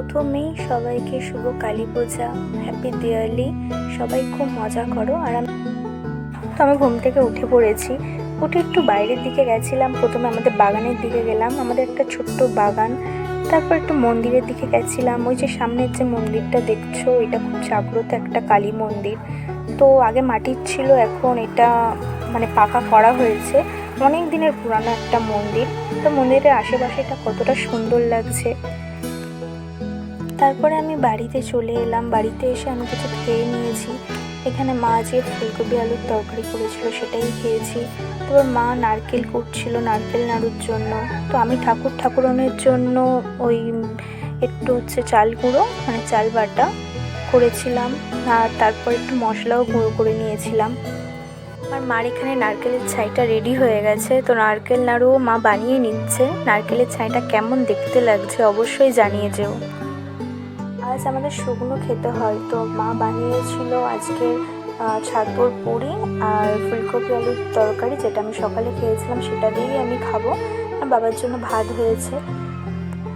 প্রথমেই সবাইকে শুভ কালী পূজা, হ্যাপি দিওয়ালি। সবাই খুব মজা করো। আর আমি ঘুম থেকে উঠে পড়েছি। উঠে একটু বাইরের দিকে গেছিলাম। প্রথমে আমাদের বাগানের দিকে গেলাম, আমাদের একটা ছোট্ট বাগান। তারপর একটু মন্দিরের দিকে গেছিলাম। ওই যে সামনের যে মন্দিরটা দেখছো, এটা খুব জাগ্রত একটা কালী মন্দির। তো আগে মাটির ছিল, এখন এটা মানে পাকা করা হয়েছে। অনেক দিনের পুরানো একটা মন্দির। তো মন্দিরের আশেপাশে এটা কতটা সুন্দর লাগছে। তারপরে আমি বাড়িতে চলে এলাম। বাড়িতে এসে আমি কিছু খেয়ে নিয়েছি। এখানে মা যে ফুলকপি আলুর তরকারি করেছিল সেটাই খেয়েছি। তারপর মা নারকেল কুটছিল নারকেল নাড়ুর জন্য। তো আমি ঠাকুরনের জন্য ওই একটু চাল গুঁড়ো মানে চাল বাটা করেছিলাম। আর তারপর একটু মশলাও গুঁড়ো করে নিয়েছিলাম। আর মার এখানে নারকেলের ছাইটা রেডি হয়ে গেছে। তো নারকেল নাড়ুও মা বানিয়ে নিচ্ছে। নারকেলের ছাইটা কেমন দেখতে লাগছে অবশ্যই জানিয়ে যেও। আজ আমাদের শুকনো খেতে হয়, তো মা বানিয়েছিল আজকে ছাতুর পুরি আর ফুলকপি আলুর তরকারি, যেটা আমি সকালে খেয়েছিলাম সেটা দিয়েই আমি খাবো। আর বাবার জন্য ভাত হয়েছে।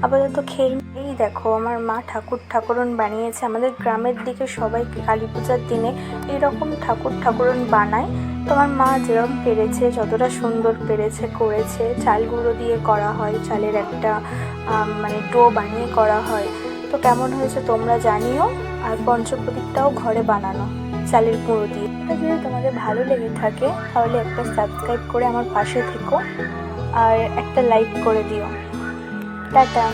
আপাতত খেয়ে এই দেখো আমার মা ঠাকুরন বানিয়েছে। আমাদের গ্রামের দিকে সবাই কালী পূজার দিনে এরকম ঠাকুরন বানায়। তো আমার মা যেরকম পেরেছে, যতটা সুন্দর পেরেছে করেছে। চাল গুঁড়ো দিয়ে করা হয়, চালের একটা মানে ডো বানিয়ে করা হয়। তো কেমন হয়েছে তোমরা জানিও। আর পঞ্চপ্রদীপটাও ঘরে বানানো চালের গুঁড়ো দিয়ে। এটা যদি তোমাদের ভালো লেগে থাকে তাহলে একটা সাবস্ক্রাইব করে আমার পাশে থেকো আর একটা লাইক করে দিও। টাটা।